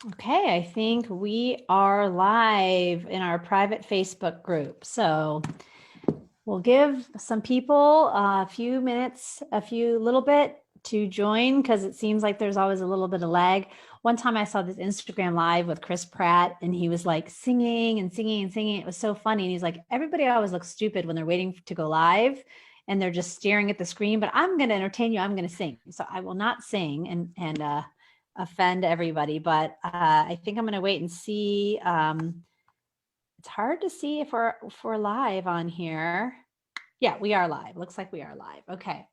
Okay, I think we are live in our private Facebook group. So we'll give some people a few minutes, little bit to join because it seems like there's always a little bit of lag. One time I saw this Instagram live with Chris Pratt and he was like singing and singing and singing. It was so funny. And he's like, everybody always looks stupid when they're waiting to go live and they're just staring at the screen, but I'm going to entertain you. I'm going to sing. So I will not sing and offend everybody, but I think I'm going to wait and see. It's hard to see if we're live on here. Yeah, we are live. Looks like we are live. Okay.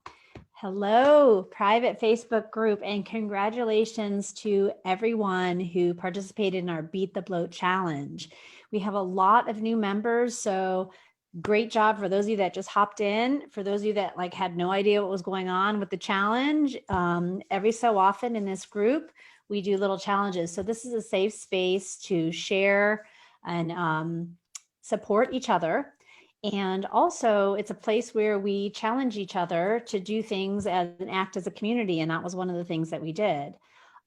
Hello, private Facebook group, and congratulations to everyone who participated in our Beat the Bloat challenge. We have a lot of new members, so great job for those of you that just hopped in. For those of you that like had no idea what was going on with the challenge, every so often in this group, we do little challenges. So this is a safe space to share and support each other. And also it's a place where we challenge each other to do things and act as a community. And that was one of the things that we did.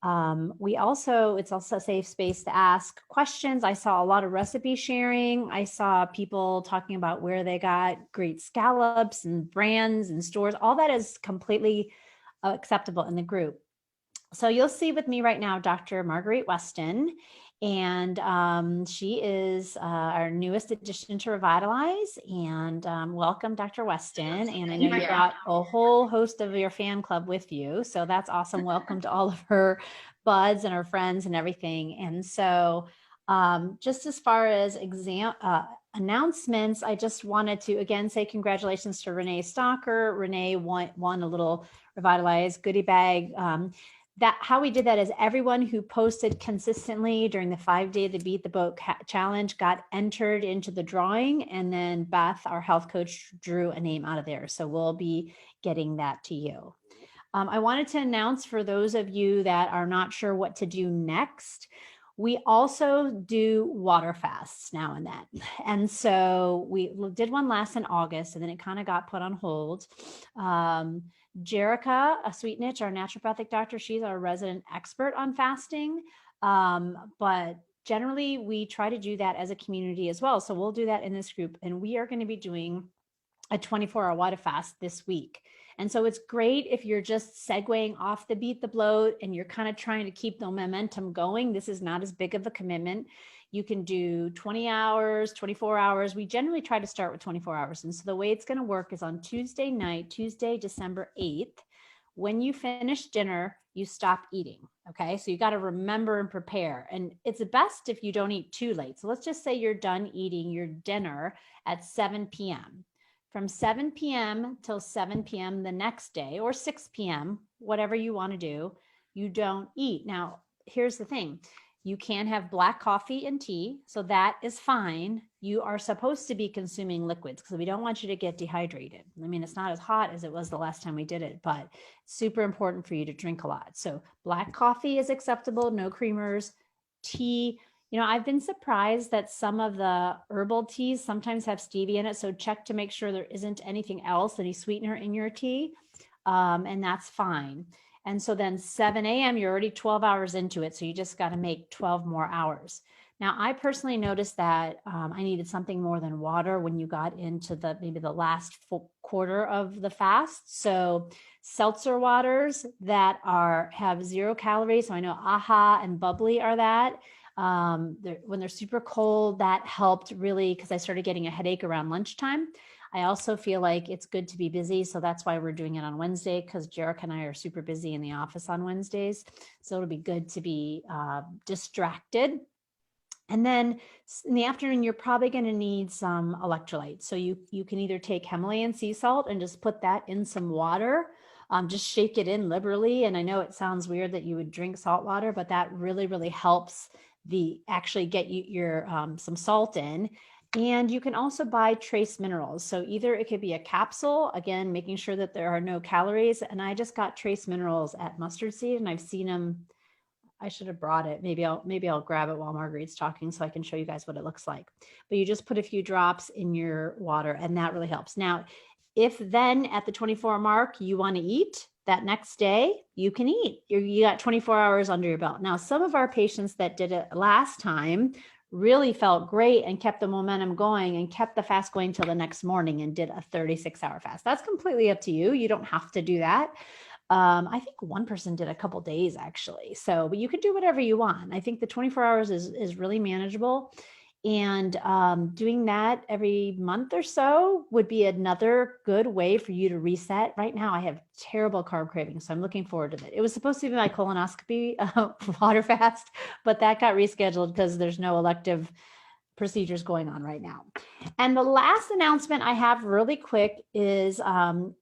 It's also a safe space to ask questions. I saw a lot of recipe sharing. I saw people talking about where they got great scallops and brands and stores. All that is completely acceptable in the group. So you'll see with me right now, Dr. Marguerite Weston, and she is our newest addition to Revitalize. And welcome, Dr. Weston. And I know you brought a whole host of your fan club with you. So that's awesome. Welcome to all of her buds and her friends and everything. And so just as far as announcements, I just wanted to again say congratulations to Renee Stalker. Renee won a little Revitalize goodie bag. How we did that is everyone who posted consistently during the 5-day the Beat the Boat challenge got entered into the drawing, and then Beth, our health coach, drew a name out of there. So we'll be getting that to you. I wanted to announce for those of you that are not sure what to do next, we also do water fasts now and then. And so we did one last in August, and then it kind of got put on hold. Jerica, a sweet niche, our naturopathic doctor, she's our resident expert on fasting. But generally we try to do that as a community as well. So we'll do that in this group, and we are going to be doing a 24-hour water fast this week. And so it's great if you're just segueing off the Beat the Bloat and you're kind of trying to keep the momentum going. This is not as big of a commitment. You can do 20 hours, 24 hours. We generally try to start with 24 hours. And so the way it's going to work is on Tuesday night, Tuesday, December 8th, when you finish dinner, you stop eating. Okay. So you got to remember and prepare. And it's best if you don't eat too late. So let's just say you're done eating your dinner at 7 p.m. From 7 p.m. till 7 p.m. the next day, or 6 p.m., whatever you want to do, you don't eat. Now, here's the thing. You can have black coffee and tea, so that is fine. You are supposed to be consuming liquids because we don't want you to get dehydrated. I mean, it's not as hot as it was the last time we did it, but super important for you to drink a lot. So black coffee is acceptable, no creamers. Tea, I've been surprised that some of the herbal teas sometimes have stevia in it. So check to make sure there isn't anything else, any sweetener in your tea. And that's fine. And so then 7 a.m., you're already 12 hours into it. So you just got to make 12 more hours. Now, I personally noticed that I needed something more than water when you got into maybe the last full quarter of the fast. So seltzer waters that have 0 calories. So I know AHA and Bubbly are that. When they're super cold, that helped really because I started getting a headache around lunchtime. I also feel like it's good to be busy. So that's why we're doing it on Wednesday, because Jarek and I are super busy in the office on Wednesdays. So it'll be good to be distracted. And then in the afternoon, you're probably going to need some electrolytes. So you can either take Himalayan sea salt and just put that in some water. Just shake it in liberally. And I know it sounds weird that you would drink salt water, but that really, really helps actually get your some salt in. And you can also buy trace minerals. So either it could be a capsule, again, making sure that there are no calories. And I just got trace minerals at Mustard Seed, and I've seen them. I should have brought it. Maybe I'll grab it while Marguerite's talking so I can show you guys what it looks like. But you just put a few drops in your water, and that really helps. Now, if then at the 24 mark you want to eat, that next day you can eat. You got 24 hours under your belt. Now, some of our patients that did it last time really felt great and kept the momentum going and kept the fast going till the next morning and did a 36-hour fast. That's completely up to you. You don't have to do that. I think one person did a couple days actually. So, but you could do whatever you want. I think the 24 hours is really manageable. And doing that every month or so would be another good way for you to reset. Right now, I have terrible carb cravings, so I'm looking forward to that. It was supposed to be my colonoscopy water fast, but that got rescheduled because there's no elective procedures going on right now. And the last announcement I have really quick is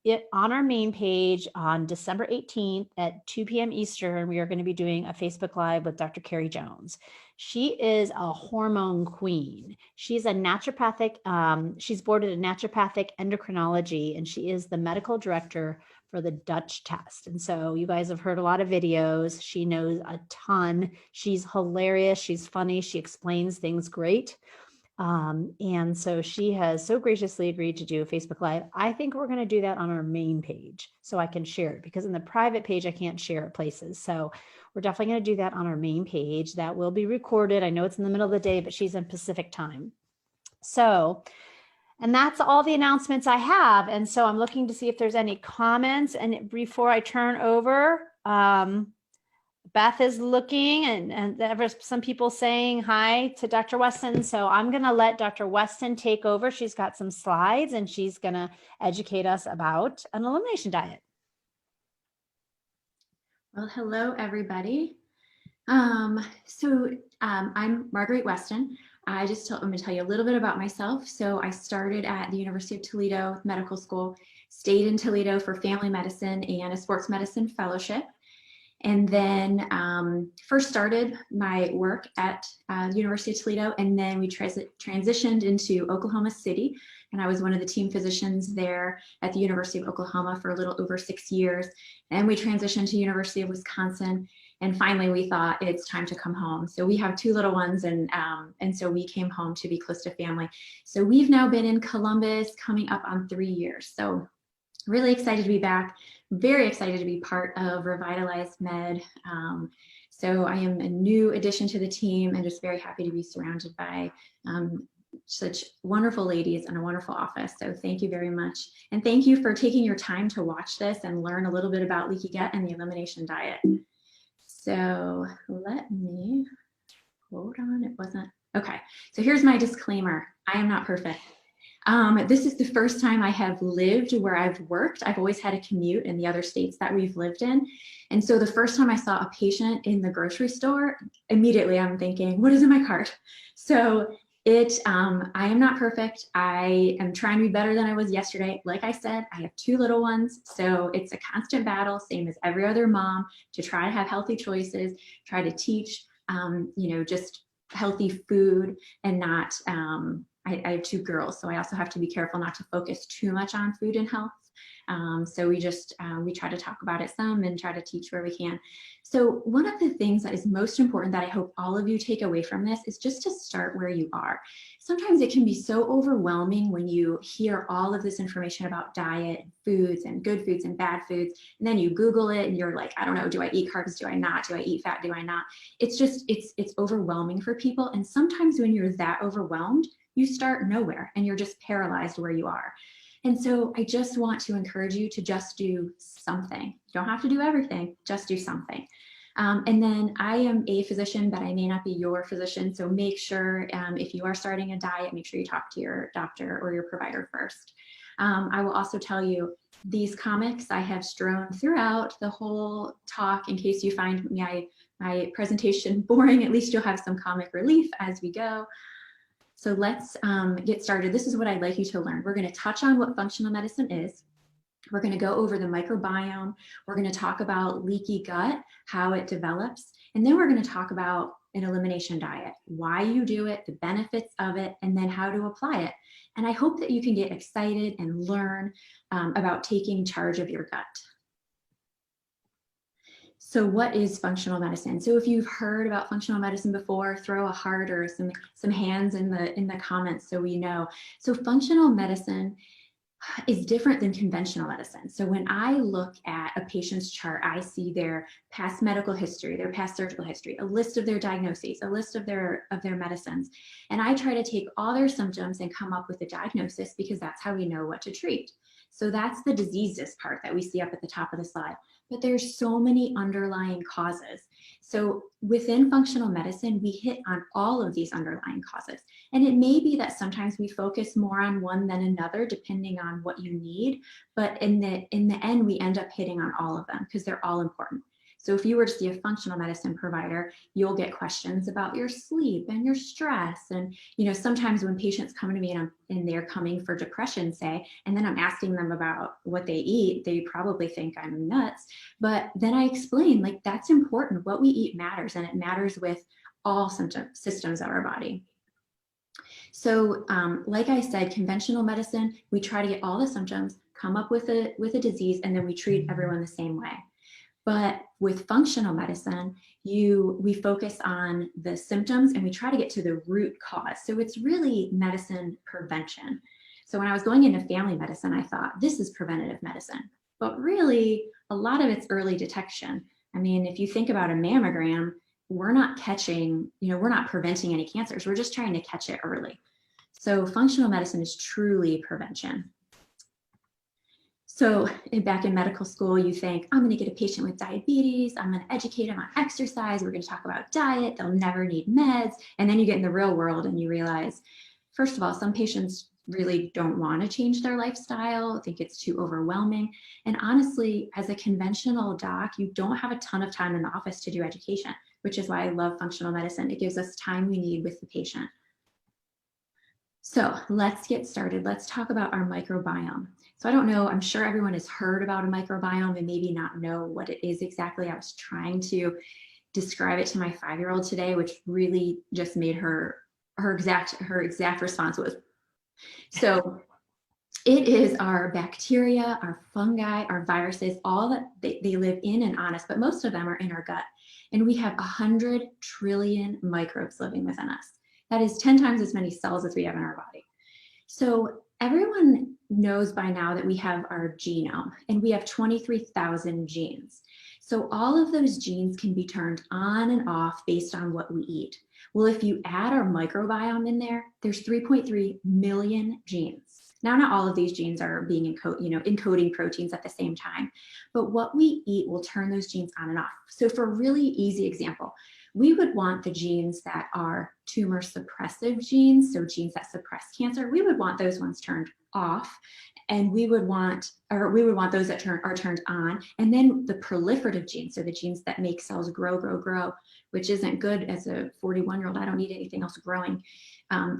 it on our main page on December 18th at 2 p.m. Eastern, we are going to be doing a Facebook Live with Dr. Carrie Jones. She is a hormone queen. She's a naturopathic, she's boarded in naturopathic endocrinology, and she is the medical director for the Dutch test. And so you guys have heard a lot of videos. She knows a ton. She's hilarious. She's funny. She explains things great. And so she has so graciously agreed to do a Facebook Live. I think we're going to do that on our main page so I can share it, because in the private page, I can't share it places. So we're definitely going to do that on our main page. That will be recorded. I know it's in the middle of the day, but she's in Pacific time. So, and that's all the announcements I have. And so I'm looking to see if there's any comments. And before I turn over, Beth is looking, and there was some people saying hi to Dr. Weston. So I'm going to let Dr. Weston take over. She's got some slides and she's going to educate us about an elimination diet. Well, hello, everybody. I'm Marguerite Weston. I'm going to tell you a little bit about myself. So I started at the University of Toledo Medical School, stayed in Toledo for family medicine and a sports medicine fellowship. And then first started my work at the University of Toledo, and then we transitioned into Oklahoma City. And I was one of the team physicians there at the University of Oklahoma for a little over 6 years. And we transitioned to University of Wisconsin. And finally, we thought it's time to come home. So we have 2 little ones, and so we came home to be close to family. So we've now been in Columbus coming up on 3 years. So really excited to be back. Very excited to be part of Revitalized Med. So I am a new addition to the team and just very happy to be surrounded by such wonderful ladies and a wonderful office. So thank you very much. And thank you for taking your time to watch this and learn a little bit about leaky gut and the elimination diet. So let me, hold on, it wasn't, okay. So here's my disclaimer. I am not perfect. This is the first time I have lived where I've worked. I've always had a commute in the other states that we've lived in. And so the first time I saw a patient in the grocery store, immediately I'm thinking, what is in my cart? So I am not perfect. I am trying to be better than I was yesterday. Like I said, I have 2 little ones. So it's a constant battle, same as every other mom, to try to have healthy choices, try to teach, just healthy food and not, I have 2 girls, so I also have to be careful not to focus too much on food and health. So we try to talk about it some and try to teach where we can. So one of the things that is most important that I hope all of you take away from this is just to start where you are. Sometimes it can be so overwhelming when you hear all of this information about diet, foods, and good foods and bad foods, and then you Google it and you're like, I don't know, do I eat carbs? Do I not? Do I eat fat? Do I not? It's just, it's overwhelming for people. And sometimes when you're that overwhelmed, you start nowhere and you're just paralyzed where you are. And so I just want to encourage you to just do something. You don't have to do everything, just do something. And then I am a physician, but I may not be your physician. So make sure if you are starting a diet, make sure you talk to your doctor or your provider first. I will also tell you these comics I have strewn throughout the whole talk in case you find my presentation boring. At least you'll have some comic relief as we go. So let's get started. This is what I'd like you to learn. We're going to touch on what functional medicine is. We're going to go over the microbiome. We're going to talk about leaky gut, how it develops. And then we're going to talk about an elimination diet, why you do it, the benefits of it, and then how to apply it. And I hope that you can get excited and learn about taking charge of your gut. So what is functional medicine? So if you've heard about functional medicine before, throw a heart or some hands in the comments so we know. So functional medicine is different than conventional medicine. So when I look at a patient's chart, I see their past medical history, their past surgical history, a list of their diagnoses, a list of their medicines. And I try to take all their symptoms and come up with a diagnosis, because that's how we know what to treat. So that's the diseases part that we see up at the top of the slide. But there's so many underlying causes. So within functional medicine, we hit on all of these underlying causes. And it may be that sometimes we focus more on one than another, depending on what you need. But in the end, we end up hitting on all of them, because they're all important. So if you were to see a functional medicine provider, you'll get questions about your sleep and your stress. And, sometimes when patients come to me and they're coming for depression, say, and then I'm asking them about what they eat, they probably think I'm nuts. But then I explain, like, that's important. What we eat matters, and it matters with all systems of our body. So like I said, conventional medicine, we try to get all the symptoms, come up with a disease, and then we treat everyone the same way. But with functional medicine, we focus on the symptoms and we try to get to the root cause. So it's really medicine prevention. So when I was going into family medicine, I thought, this is preventative medicine. But really, a lot of it's early detection. I mean, if you think about a mammogram, we're not catching, we're not preventing any cancers. We're just trying to catch it early. So functional medicine is truly prevention. So back in medical school, you think, I'm going to get a patient with diabetes. I'm going to educate them on exercise. We're going to talk about diet. They'll never need meds. And then you get in the real world and you realize, first of all, some patients really don't want to change their lifestyle, think it's too overwhelming. And honestly, as a conventional doc, you don't have a ton of time in the office to do education, which is why I love functional medicine. It gives us time we need with the patient. So let's get started. Let's talk about our microbiome. So I don't know, I'm sure everyone has heard about a microbiome and maybe not know what it is exactly. I was trying to describe it to my 5-year-old today, which really just made her exact response was. So it is our bacteria, our fungi, our viruses, all that they live in and on us, but most of them are in our gut. And we have 100 trillion microbes living within us. That is 10 times as many cells as we have in our body. So everyone knows by now that we have our genome, and we have 23,000 genes. So all of those genes can be turned on and off based on what we eat. Well, if you add our microbiome in there, there's 3.3 million genes. Now, not all of these genes are being encoding proteins at the same time, but what we eat will turn those genes on and off. So for a really easy example, we would want the genes that are tumor suppressive genes, so genes that suppress cancer, we would want those ones turned off, and we would want those that are turned on. And then the proliferative genes, so the genes that make cells grow, which isn't good as a 41-year-old, I don't need anything else growing.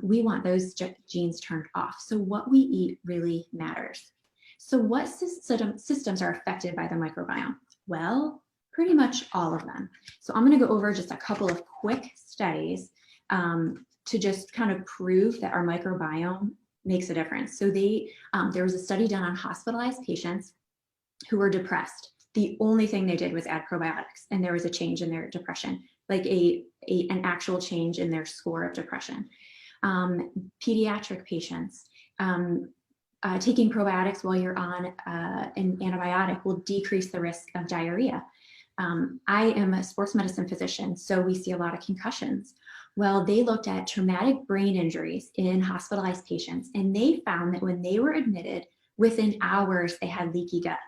We want those genes turned off. So what we eat really matters. So what systems are affected by the microbiome? Well, pretty much all of them. So I'm going to go over just a couple of quick studies to just kind of prove that our microbiome makes a difference. So there was a study done on hospitalized patients who were depressed. The only thing they did was add probiotics, and there was a change in their depression, like an actual change in their score of depression. Pediatric patients, taking probiotics while you're on an antibiotic will decrease the risk of diarrhea. I am a sports medicine physician, so we see a lot of concussions. Well, they looked at traumatic brain injuries in hospitalized patients, and they found that when they were admitted, within hours, they had leaky gut.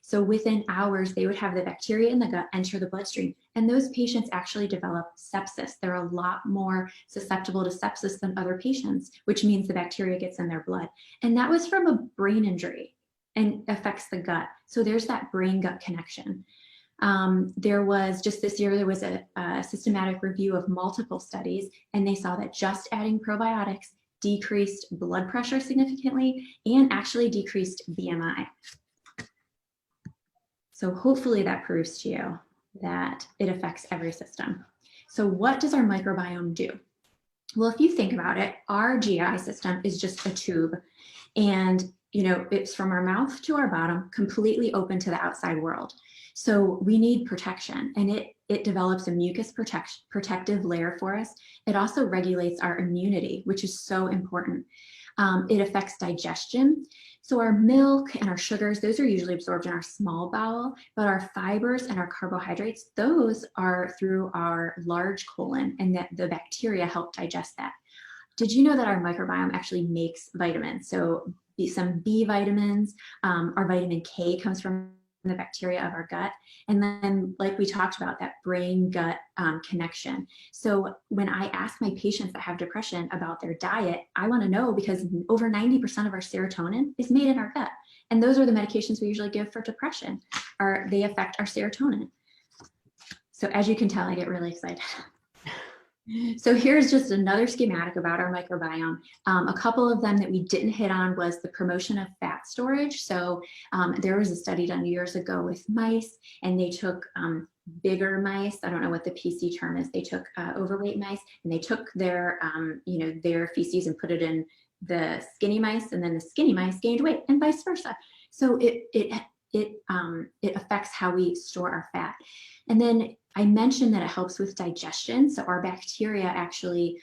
So within hours, they would have the bacteria in the gut enter the bloodstream, and those patients actually develop sepsis. They're a lot more susceptible to sepsis than other patients, which means the bacteria gets in their blood. And that was from a brain injury and affects the gut. So there's that brain-gut connection. There was just this year, there was a systematic review of multiple studies, and they saw that just adding probiotics decreased blood pressure significantly and actually decreased BMI. So hopefully that proves to you that it affects every system. So what does our microbiome do? Well, if you think about it, our GI system is just a tube, and it's from our mouth to our bottom, completely open to the outside world. So we need protection, and it develops a mucus protective layer for us. It also regulates our immunity, which is so important. It affects digestion. So our milk and our sugars, those are usually absorbed in our small bowel, but our fibers and our carbohydrates, those are through our large colon, and that the bacteria help digest that. Did you know that our microbiome actually makes vitamins? So some B vitamins, our vitamin K comes from the bacteria of our gut. And then, like we talked about, that brain-gut connection. So when I ask my patients that have depression about their diet, I want to know, because over 90% of our serotonin is made in our gut. And those are the medications we usually give for depression. They affect our serotonin. So as you can tell, I get really excited. So here's just another schematic about our microbiome. A couple of them that we didn't hit on was the promotion of fat storage. So there was a study done years ago with mice, and they took bigger mice. I don't know what the PC term is. They took overweight mice, and they took their, their feces and put it in the skinny mice, and then the skinny mice gained weight, and vice versa. So it affects how we store our fat. And then I mentioned that it helps with digestion. So our bacteria actually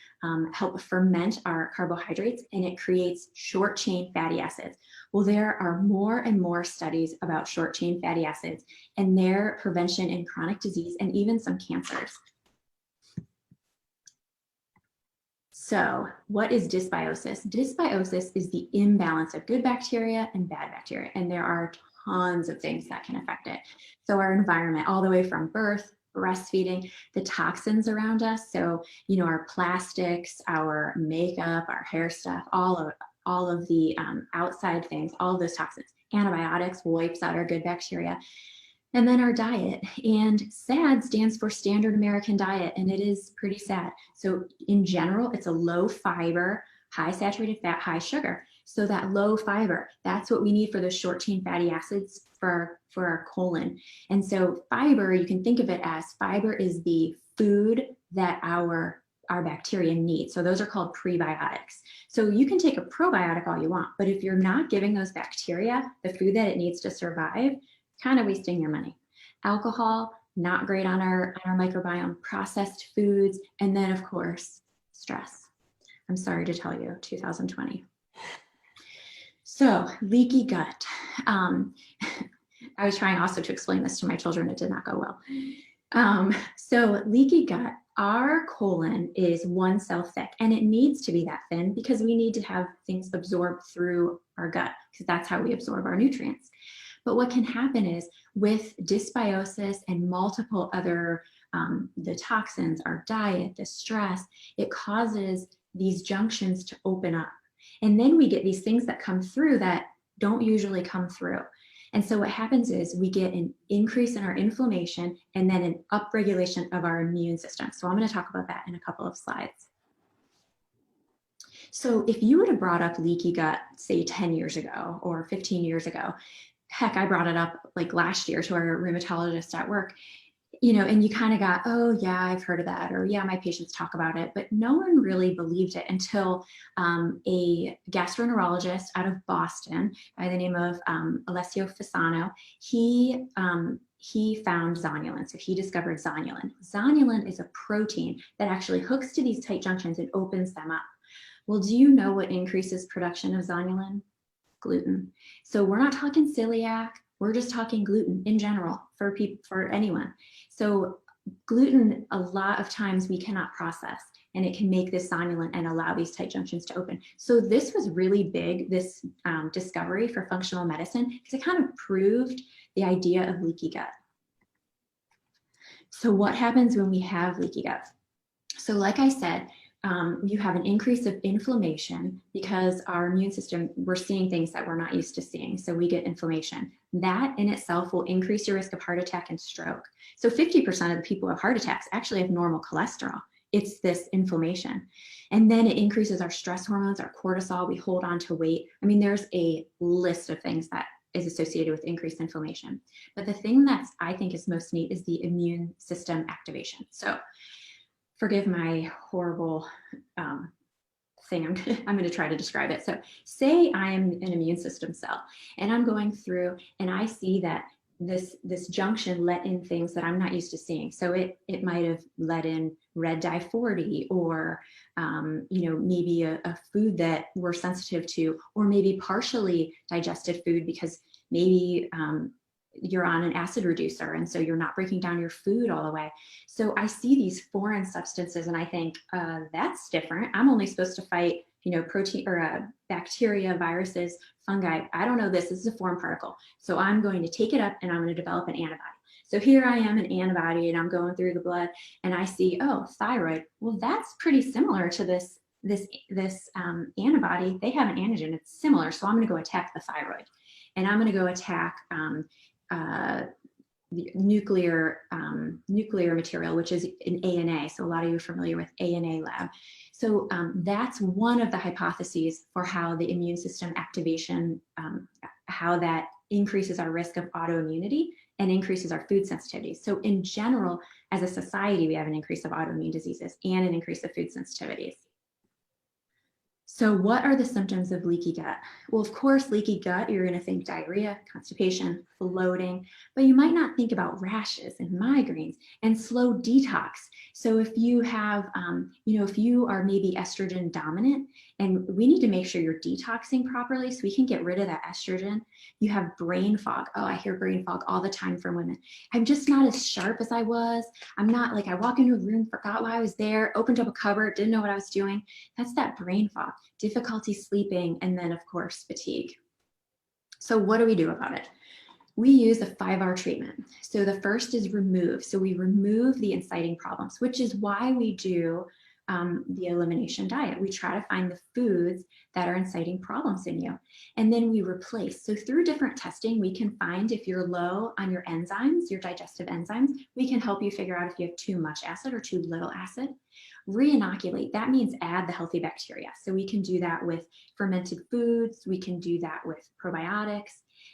help ferment our carbohydrates, and it creates short chain fatty acids. Well, there are more and more studies about short chain fatty acids and their prevention in chronic disease and even some cancers. So what is dysbiosis? Dysbiosis is the imbalance of good bacteria and bad bacteria, and there are tons of things that can affect it. So our environment, all the way from birth, breastfeeding, the toxins around us. So, our plastics, our makeup, our hair stuff, all of the outside things, all of those toxins, antibiotics wipes out our good bacteria. And then our diet, and SAD stands for Standard American Diet, and it is pretty sad. So in general, it's a low fiber, high saturated fat, high sugar. So that low fiber, that's what we need for those short chain fatty acids for our colon. And so fiber, you can think of it as fiber is the food that our bacteria need. So those are called prebiotics. So you can take a probiotic all you want, but if you're not giving those bacteria the food that it needs to survive, kind of wasting your money. Alcohol, not great on our microbiome, processed foods, and then of course, stress. I'm sorry to tell you, 2020. So leaky gut. I was trying also to explain this to my children. It did not go well. So leaky gut, our colon is one cell thick, and it needs to be that thin because we need to have things absorbed through our gut, because that's how we absorb our nutrients. But what can happen is with dysbiosis and multiple other, the toxins, our diet, the stress, it causes these junctions to open up. And then we get these things that come through that don't usually come through. And so what happens is we get an increase in our inflammation and then an upregulation of our immune system. So I'm going to talk about that in a couple of slides. So if you would have brought up leaky gut, say 10 years ago or 15 years ago, heck, I brought it up like last year to our rheumatologist at work, and you kind of got, oh yeah, I've heard of that, or yeah, my patients talk about it, but no one really believed it until a gastroenterologist out of Boston by the name of Alessio Fasano, he found zonulin. So he discovered zonulin. Zonulin is a protein that actually hooks to these tight junctions and opens them up. Well, do you know what increases production of zonulin? Gluten. So we're not talking celiac, we're just talking gluten in general for people, for anyone. So gluten, a lot of times we cannot process, and it can make this zonulin and allow these tight junctions to open. So this was really big, this discovery for functional medicine, because it kind of proved the idea of leaky gut. So what happens when we have leaky gut? So like I said, you have an increase of inflammation because our immune system, we're seeing things that we're not used to seeing. So we get inflammation. That in itself will increase your risk of heart attack and stroke. So 50% of the people who have heart attacks actually have normal cholesterol. It's this inflammation. And then it increases our stress hormones, our cortisol, we hold on to weight. I mean, there's a list of things that is associated with increased inflammation. But the thing that I think is most neat is the immune system activation. So forgive my horrible thing. I'm going to try to describe it. So say I am an immune system cell, and I'm going through and I see that this junction let in things that I'm not used to seeing. So it might have let in red dye 40, or maybe a food that we're sensitive to, or maybe partially digested food because maybe you're on an acid reducer and so you're not breaking down your food all the way. So I see these foreign substances and I think that's different. I'm only supposed to fight protein or bacteria, viruses, fungi. I don't know this is a foreign particle. So I'm going to take it up and I'm going to develop an antibody. So here I am, an antibody, and I'm going through the blood and I see, oh, thyroid. Well, that's pretty similar to this antibody. They have an antigen, it's similar. So I'm going to go attack the thyroid, and I'm going to go attack the nuclear material, which is an ANA. So a lot of you are familiar with ANA lab. So that's one of the hypotheses for how the immune system activation, how that increases our risk of autoimmunity and increases our food sensitivity. So in general, as a society, we have an increase of autoimmune diseases and an increase of food sensitivities. So what are the symptoms of leaky gut? Well, of course, leaky gut, you're going to think diarrhea, constipation, bloating, but you might not think about rashes and migraines and slow detox. So if you have, if you are maybe estrogen dominant, and we need to make sure you're detoxing properly so we can get rid of that estrogen. You have brain fog. Oh, I hear brain fog all the time from women. I'm just not as sharp as I was. I'm not like I walk into a room, forgot why I was there, opened up a cupboard, didn't know what I was doing. That's that brain fog, difficulty sleeping, and then of course, fatigue. So what do we do about it? We use a 5R treatment. So the first is remove. So we remove the inciting problems, which is why we do the elimination diet. We try to find the foods that are inciting problems in you. And then we replace. So through different testing, we can find if you're low on your enzymes, your digestive enzymes, we can help you figure out if you have too much acid or too little acid. Reinoculate, that means add the healthy bacteria. So we can do that with fermented foods. We can do that with probiotics.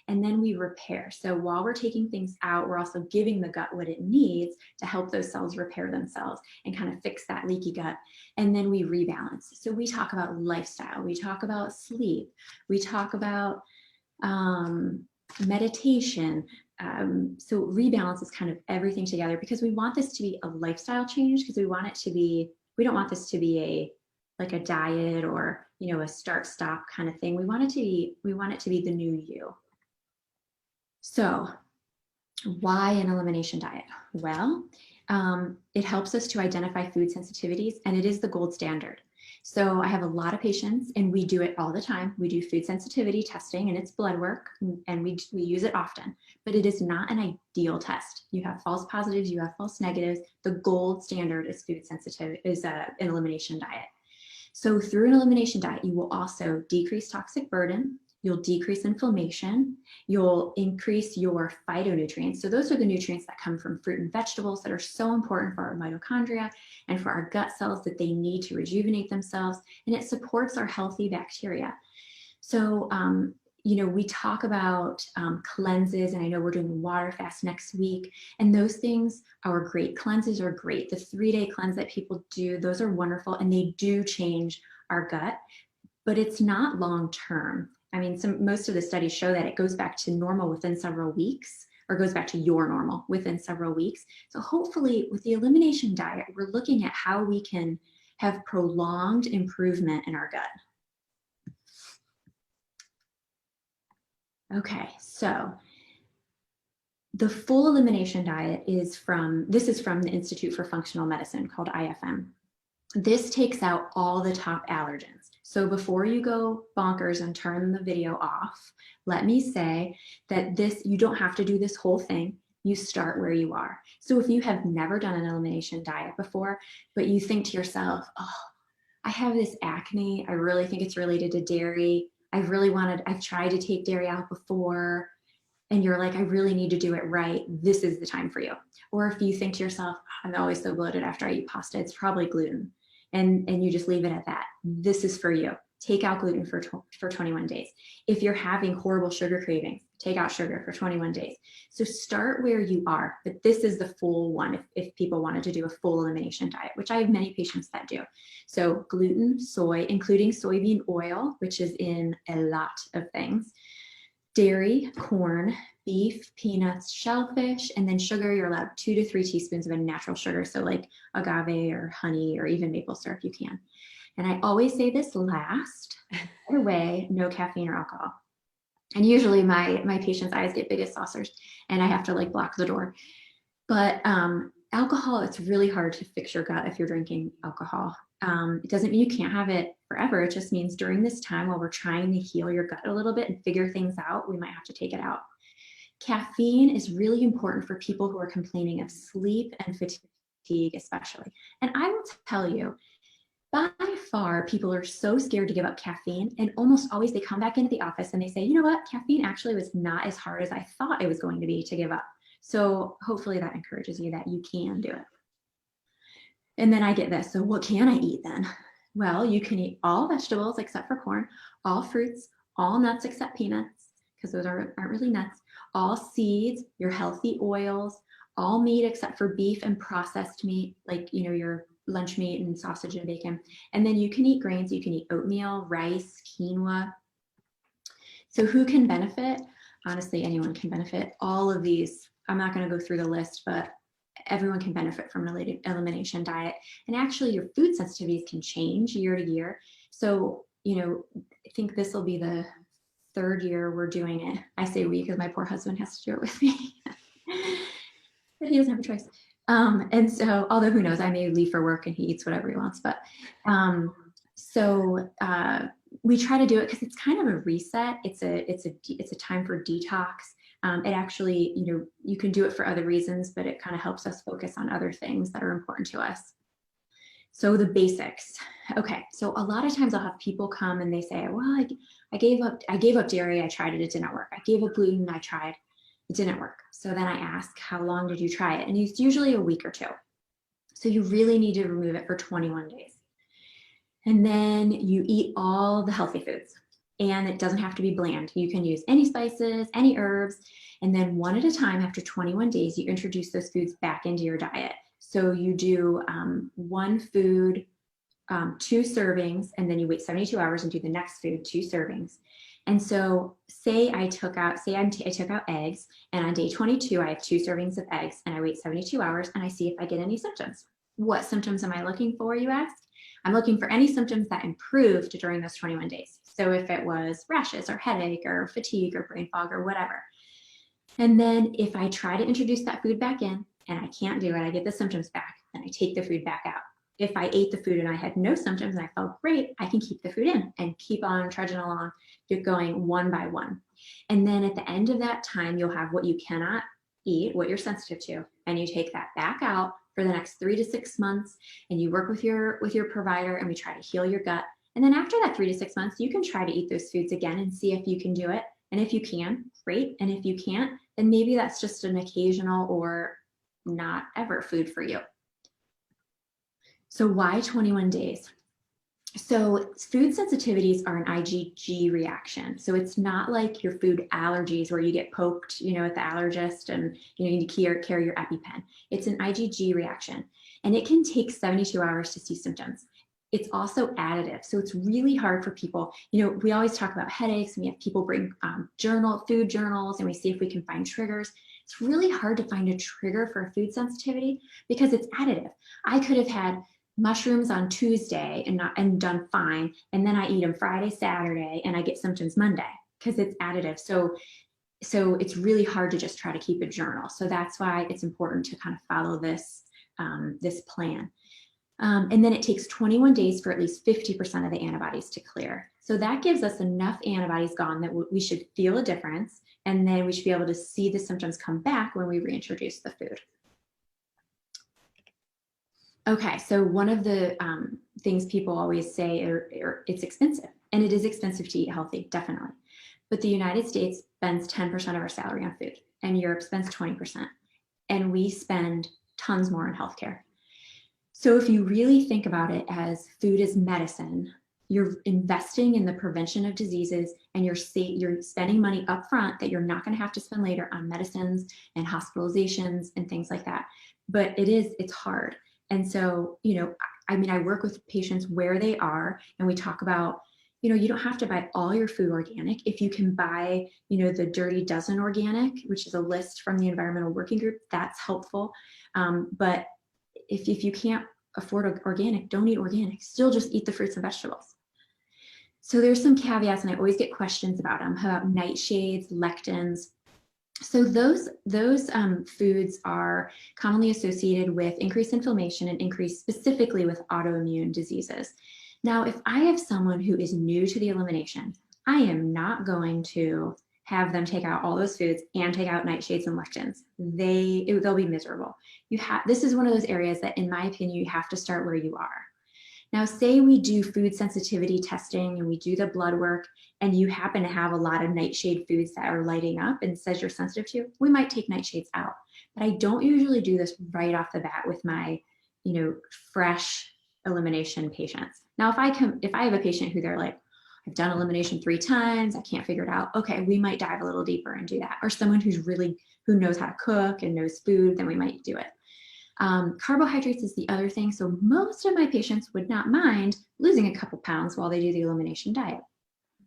And then we repair. So while we're taking things out, we're also giving the gut what it needs to help those cells repair themselves and kind of fix that leaky gut. And then we rebalance. So we talk about lifestyle, we talk about sleep, we talk about meditation. So rebalance is kind of everything together because we want this to be a lifestyle change, because we want it to be, we don't want this to be like a diet or, a start stop kind of thing. We want it to be the new you. So why an elimination diet? Well, it helps us to identify food sensitivities, and it is the gold standard. So I have a lot of patients, and we do it all the time. We do food sensitivity testing, and it's blood work, and we use it often, but it is not an ideal test. You have false positives, you have false negatives. The gold standard is food sensitive, is an elimination diet. So through an elimination diet, you will also decrease toxic burden, you'll decrease inflammation, you'll increase your phytonutrients. So those are the nutrients that come from fruit and vegetables that are so important for our mitochondria and for our gut cells that they need to rejuvenate themselves, and it supports our healthy bacteria. So, we talk about cleanses, and I know we're doing a water fast next week, and those things are great. Cleanses are great. The 3-day cleanse that people do, those are wonderful, and they do change our gut, but it's not long-term. I mean, most of the studies show that it goes back to normal within several weeks, or goes back to your normal within several weeks. So hopefully with the elimination diet, we're looking at how we can have prolonged improvement in our gut. Okay, so the full elimination diet is from the Institute for Functional Medicine, called IFM. This takes out all the top allergens. So before you go bonkers and turn the video off, let me say that you don't have to do this whole thing. You start where you are. So if you have never done an elimination diet before, but you think to yourself, oh, I have this acne, I really think it's related to dairy. I've tried to take dairy out before, and you're like, I really need to do it right. This is the time for you. Or if you think to yourself, I'm always so bloated after I eat pasta, it's probably gluten. And you just leave it at that. This is for you. Take out gluten for 21 days. If you're having horrible sugar cravings, take out sugar for 21 days. So start where you are, but this is the full one if people wanted to do a full elimination diet, which I have many patients that do. So gluten, soy, including soybean oil, which is in a lot of things, dairy, corn, beef, peanuts, shellfish, and then sugar. You're allowed 2 to 3 teaspoons of a natural sugar. So like agave or honey or even maple syrup, you can. And I always say this last, by the way, no caffeine or alcohol. And usually my patients' eyes get big as saucers and I have to like block the door. But alcohol, it's really hard to fix your gut if you're drinking alcohol. It doesn't mean you can't have it forever. It just means during this time while we're trying to heal your gut a little bit and figure things out, we might have to take it out. Caffeine is really important for people who are complaining of sleep and fatigue, especially. And I will tell you, by far, people are so scared to give up caffeine, and almost always they come back into the office and they say, you know what, caffeine actually was not as hard as I thought it was going to be to give up. So hopefully that encourages you that you can do it. And then I get this, so what can I eat then? Well, you can eat all vegetables except for corn, all fruits, all nuts except peanuts, because those aren't really nuts, all seeds, your healthy oils, all meat except for beef and processed meat, like, you know, your lunch meat and sausage and bacon. And then you can eat grains. You can eat oatmeal, rice, quinoa. So who can benefit? Honestly, anyone can benefit. All of these, I'm not going to go through the list, but everyone can benefit from an elimination diet. And actually your food sensitivities can change year to year. So, you know, I think this will be the 3rd year we're doing it. I say we because my poor husband has to do it with me. But he doesn't have a choice. And so, although who knows, I may leave for work and he eats whatever he wants. But we try to do it because it's kind of a reset. It's a time for detox. It actually, you know, you can do it for other reasons, but it kind of helps us focus on other things that are important to us. So the basics. Okay, so a lot of times I'll have people come and they say, well, I gave up dairy. I tried it. It didn't work. I gave up gluten. I tried. It didn't work. So then I ask, how long did you try it? And it's usually a week or 2. So you really need to remove it for 21 days. And then you eat all the healthy foods. And it doesn't have to be bland. You can use any spices, any herbs. And then one at a time, after 21 days, you introduce those foods back into your diet. So you do one food, 2 servings, and then you wait 72 hours and do the next food, 2 servings. And so say I took out eggs, and on day 22, I have 2 servings of eggs, and I wait 72 hours and I see if I get any symptoms. What symptoms am I looking for, you ask? I'm looking for any symptoms that improved during those 21 days. So if it was rashes or headache or fatigue or brain fog or whatever. And then if I try to introduce that food back in and I can't do it, I get the symptoms back, and I take the food back out. If I ate the food and I had no symptoms and I felt great, I can keep the food in and keep on trudging along, going one by one. And then at the end of that time, you'll have what you cannot eat, what you're sensitive to, and you take that back out for the next 3 to 6 months, and you work with your provider, and we try to heal your gut. And then after that 3 to 6 months, you can try to eat those foods again and see if you can do it. And if you can, great. And if you can't, then maybe that's just an occasional or not ever food for you. So why 21 days? So food sensitivities are an IgG reaction. So it's not like your food allergies where you get poked, you know, at the allergist and you need to carry your EpiPen. It's an IgG reaction, and it can take 72 hours to see symptoms. It's also additive. So it's really hard for people. You know, we always talk about headaches, and we have people bring food journals, and we see if we can find triggers. It's really hard to find a trigger for a food sensitivity because it's additive. I could have had mushrooms on Tuesday and done fine, and then I eat them Friday, Saturday, and I get symptoms Monday because it's additive. So it's really hard to just try to keep a journal. So that's why it's important to kind of follow this plan. And then it takes 21 days for at least 50% of the antibodies to clear. So that gives us enough antibodies gone that we should feel a difference, and then we should be able to see the symptoms come back when we reintroduce the food. Okay, so one of the things people always say are it's expensive, and it is expensive to eat healthy, definitely. But the United States spends 10% of our salary on food, and Europe spends 20%, and we spend tons more on healthcare. So if you really think about it as food is medicine, you're investing in the prevention of diseases, and you're spending money up front that you're not going to have to spend later on medicines and hospitalizations and things like that. But it's hard. And so, you know, I mean, I work with patients where they are, and we talk about, you don't have to buy all your food organic. If you can buy, the Dirty Dozen organic, which is a list from the Environmental Working Group, that's helpful. But if you can't afford organic, don't eat organic. Still just eat the fruits and vegetables. So there's some caveats, and I always get questions about them, about nightshades, lectins. So those foods are commonly associated with increased inflammation and increased specifically with autoimmune diseases. Now, if I have someone who is new to the elimination, I am not going to have them take out all those foods and take out nightshades and lectins. They'll be miserable. This is one of those areas that, in my opinion, you have to start where you are. Now, say we do food sensitivity testing and we do the blood work, and you happen to have a lot of nightshade foods that are lighting up and says you're sensitive to, we might take nightshades out. But I don't usually do this right off the bat with my, fresh elimination patients. Now, if I have a patient who they're like, I've done elimination 3 times, I can't figure it out. Okay, we might dive a little deeper and do that. Or someone who knows how to cook and knows food, then we might do it. Carbohydrates is the other thing. So most of my patients would not mind losing a couple pounds while they do the elimination diet.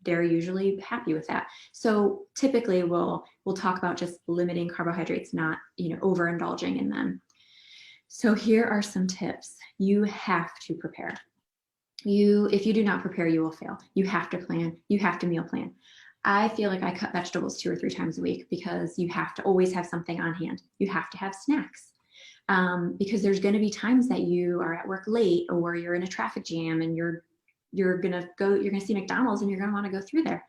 They're usually happy with that. So typically we'll talk about just limiting carbohydrates, not, overindulging in them. So here are some tips. You have to prepare. If you do not prepare, you will fail. You have to plan. You have to meal plan. I feel like I cut vegetables 2 or 3 times a week because you have to always have something on hand. You have to have snacks. Because there's going to be times that you are at work late, or you're in a traffic jam, and you're going to see McDonald's and you're going to want to go through there.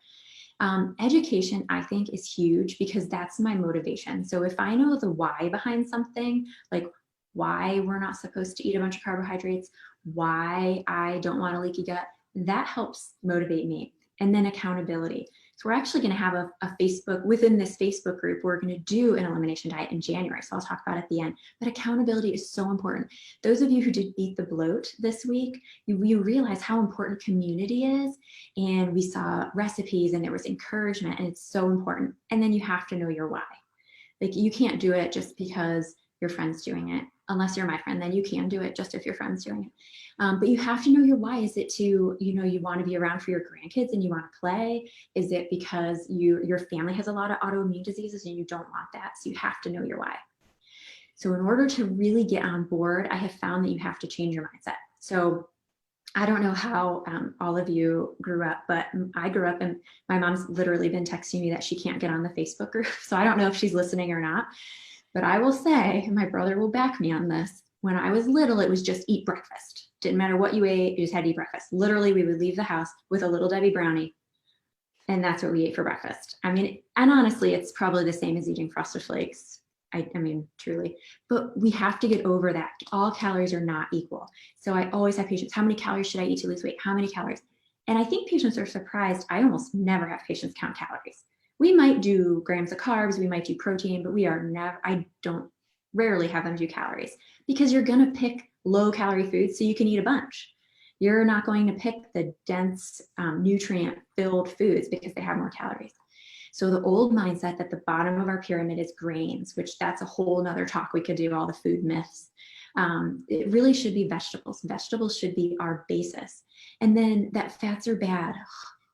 Education, I think, is huge because that's my motivation. So if I know the why behind something, like why we're not supposed to eat a bunch of carbohydrates, why I don't want a leaky gut, that helps motivate me. And then accountability. So we're actually going to have a Facebook, within this Facebook group, we're going to do an elimination diet in January. So I'll talk about it at the end. But accountability is so important. Those of you who did Beat the Bloat this week, you realize how important community is. And we saw recipes and there was encouragement, and it's so important. And then you have to know your why. Like, you can't do it just because your friend's doing it. Unless you're my friend, then you can do it just if your friend's doing it. But you have to know your why. Is it to, you want to be around for your grandkids and you want to play? Is it because your family has a lot of autoimmune diseases and you don't want that? So you have to know your why. So in order to really get on board, I have found that you have to change your mindset. So I don't know how all of you grew up, but I grew up and my mom's literally been texting me that she can't get on the Facebook group. So I don't know if she's listening or not. But I will say, and my brother will back me on this, when I was little, it was just eat breakfast. Didn't matter what you ate, you just had to eat breakfast. Literally, we would leave the house with a Little Debbie brownie, and that's what we ate for breakfast. I mean, and honestly, it's probably the same as eating Frosted Flakes. I mean, truly. But we have to get over that. All calories are not equal. So I always have patients, how many calories should I eat to lose weight? How many calories? And I think patients are surprised. I almost never have patients count calories. We might do grams of carbs, we might do protein, but I rarely have them do calories, because you're going to pick low calorie foods so you can eat a bunch. You're not going to pick the dense, nutrient filled foods because they have more calories. So the old mindset that the bottom of our pyramid is grains, which that's a whole nother talk we could do, all the food myths. It really should be vegetables. Vegetables should be our basis. And then that fats are bad.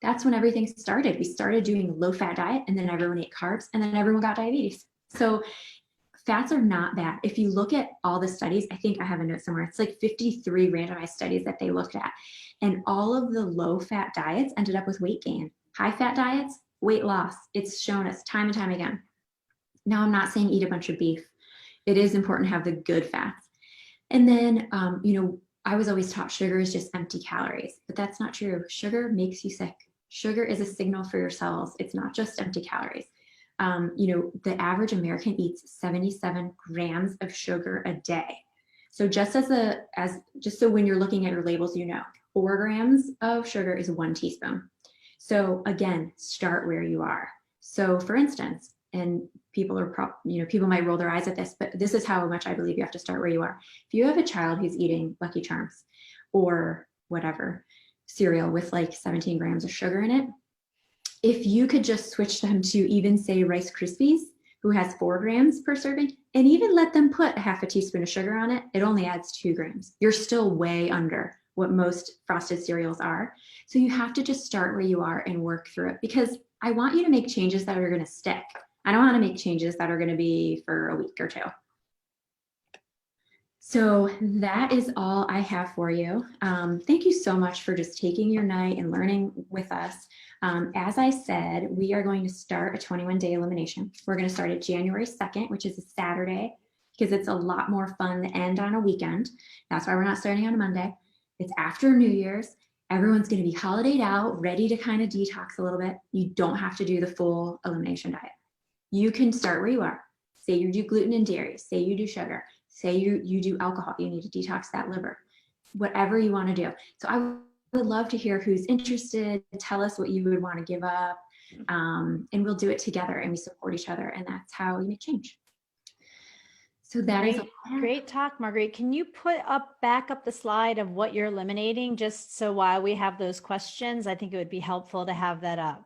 That's when everything started. We started doing a low-fat diet, and then everyone ate carbs, and then everyone got diabetes. So fats are not bad. If you look at all the studies, I think I have a note somewhere, it's like 53 randomized studies that they looked at, and all of the low-fat diets ended up with weight gain. High-fat diets, weight loss. It's shown us time and time again. Now, I'm not saying eat a bunch of beef. It is important to have the good fats. And then, I was always taught sugar is just empty calories, but that's not true. Sugar makes you sick. Sugar is a signal for your cells. It's not just empty calories. The average American eats 77 grams of sugar a day. So just so when you're looking at your labels, 4 grams of sugar is 1 teaspoon. So again, start where you are. So for instance, and people might roll their eyes at this, but this is how much I believe you have to start where you are. If you have a child who's eating Lucky Charms or whatever cereal with like 17 grams of sugar in it, if you could just switch them to even say Rice Krispies, who has 4 grams per serving, and even let them put a half a teaspoon of sugar on it, it only adds 2 grams. You're still way under what most frosted cereals are. So you have to just start where you are and work through it, because I want you to make changes that are going to stick. I don't want to make changes that are going to be for a week or two. So that is all I have for you. Thank you so much for just taking your night and learning with us. As I said, we are going to start a 21-day elimination. We're going to start it January 2nd, which is a Saturday, because it's a lot more fun to end on a weekend. That's why we're not starting on a Monday. It's after New Year's. Everyone's going to be holidayed out, ready to kind of detox a little bit. You don't have to do the full elimination diet. You can start where you are. Say you do gluten and dairy. Say you do sugar. Say you do alcohol. You need to detox that liver. Whatever you want to do. So I would love to hear who's interested. Tell us what you would want to give up. And we'll do it together, and we support each other. And that's how you make change. So that is great talk, Marguerite. Can you put back up the slide of what you're eliminating, just so while we have those questions, I think it would be helpful to have that up.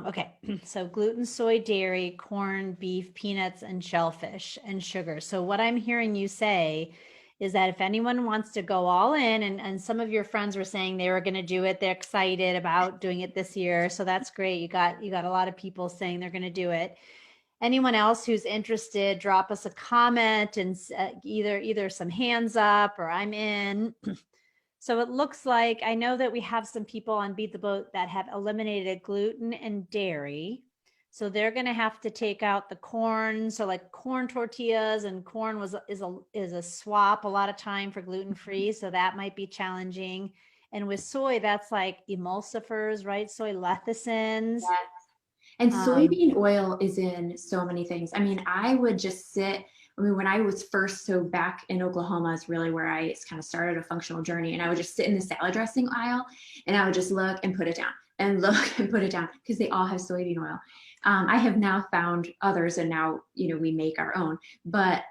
Okay, so gluten, soy, dairy, corn, beef, peanuts, and shellfish, and sugar. So what I'm hearing you say is that if anyone wants to go all in, and some of your friends were saying they were going to do it, they're excited about doing it this year. So that's great. You got a lot of people saying they're going to do it. Anyone else who's interested, drop us a comment and either some hands up or I'm in. So it looks like, I know that we have some people on Beat the Boat that have eliminated gluten and dairy. So they're going to have to take out the corn. So like corn tortillas, and corn is a swap a lot of time for gluten-free. So that might be challenging. And with soy, that's like emulsifiers, right? Soy lecithins. Yes. And soybean oil is in so many things. I mean, I would just sit. I mean, when I was first, so back in Oklahoma is really where I kind of started a functional journey. And I would just sit in the salad dressing aisle, and I would just look and put it down and look and put it down, because they all have soybean oil. I have now found others, and now, we make our own. But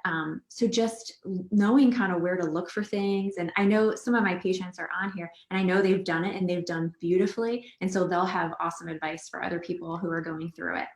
so just knowing kind of where to look for things. And I know some of my patients are on here, and I know they've done it and they've done beautifully. And so they'll have awesome advice for other people who are going through it.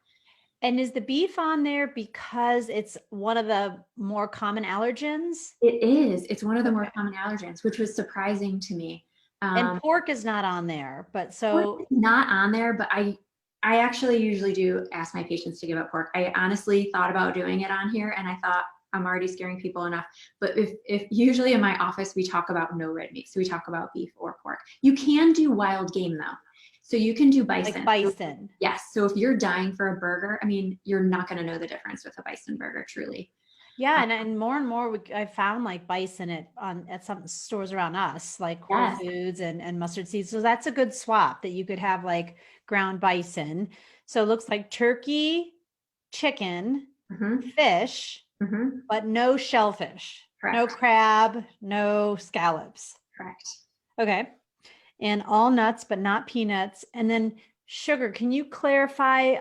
And is the beef on there because it's one of the more common allergens? It is. It's one of the more common allergens, which was surprising to me. And pork is not on there, but so not on there, but I actually usually do ask my patients to give up pork. I honestly thought about doing it on here, and I thought, I'm already scaring people enough. But if usually in my office, we talk about no red meat. So we talk about beef or pork. You can do wild game though. So you can do bison. Like bison. Yes. So if you're dying for a burger, I mean, you're not going to know the difference with a bison burger, truly. Yeah, and more I found like bison at some stores around us, like Whole Foods and mustard seeds. So that's a good swap, that you could have like ground bison. So it looks like turkey, chicken, fish, but no shellfish, no crab, no scallops. Correct. Okay. And all nuts, but not peanuts. And then sugar. Can you clarify?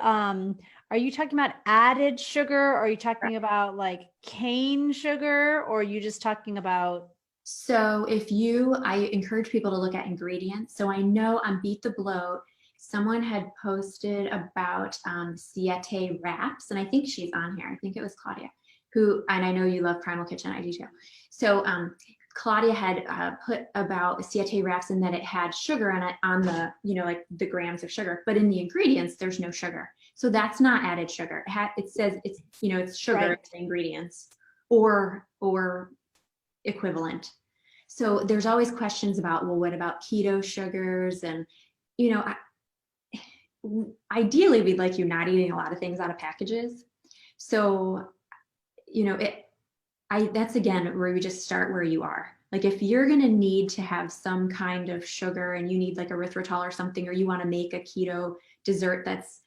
Are you talking about added sugar? Or are you talking about like cane sugar? Or are you just talking about? So I encourage people to look at ingredients. So I know on Beat the Bloat, someone had posted about Siete wraps, and I think she's on here. I think it was Claudia, and I know you love Primal Kitchen, I do too. So Claudia had put about Siete wraps, and that it had sugar on it, on the, like the grams of sugar, but in the ingredients, there's no sugar. So that's not added sugar. It says it's, it's sugar, it's the ingredients or equivalent. So there's always questions about, well, what about keto sugars? And, ideally we'd like you not eating a lot of things out of packages. So, that's again, where we just start where you are. Like if you're going to need to have some kind of sugar, and you need like erythritol or something, or you want to make a keto dessert that's,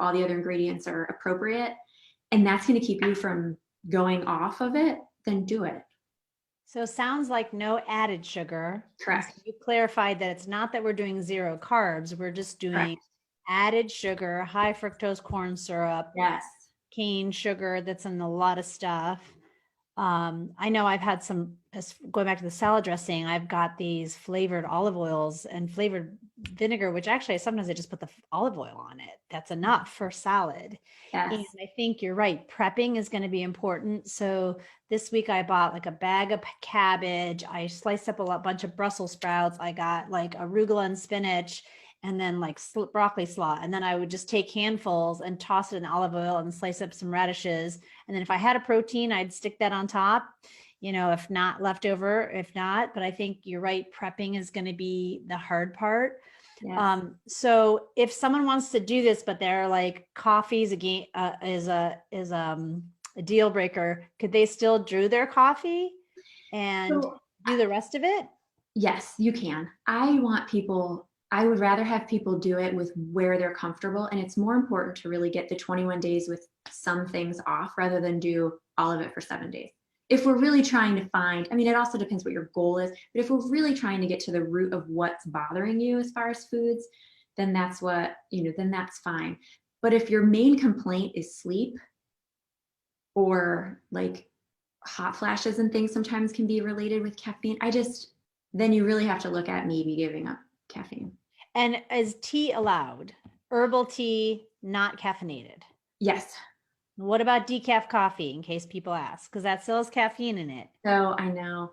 all the other ingredients are appropriate, and that's going to keep you from going off of it, then do it. So it sounds like no added sugar. Correct. So you clarified that it's not that we're doing zero carbs. We're just doing added sugar, high fructose corn syrup. Yes. Cane sugar that's in a lot of stuff. I know I've had some, going back to the salad dressing, I've got these flavored olive oils and flavored vinegar, which actually sometimes I just put the olive oil on it. That's enough for salad. And Yes. I think you're right. Prepping is going to be important. So this week I bought like a bag of cabbage. I sliced up a bunch of Brussels sprouts. I got like arugula and spinach and then like broccoli slaw. And then I would just take handfuls and toss it in olive oil and slice up some radishes. And then if I had a protein, I'd stick that on top, if not leftover, if not, but I think you're right. Prepping is going to be the hard part. Yes. So if someone wants to do this, but they're like coffee's is a deal breaker, could they still brew their coffee and So do the rest of it? yes, you can. I would rather have people do it with where they're comfortable. And it's more important to really get the 21 days with some things off rather than do all of it for 7 days. If we're really trying to find, I mean, it also depends what your goal is, but if we're really trying to get to the root of what's bothering you as far as foods, then that's then that's fine. But if your main complaint is sleep or like hot flashes and things sometimes can be related with caffeine, then you really have to look at maybe giving up caffeine. And is tea allowed? Herbal tea, not caffeinated. Yes. What about decaf coffee, in case people ask? Because that still has caffeine in it. So I know.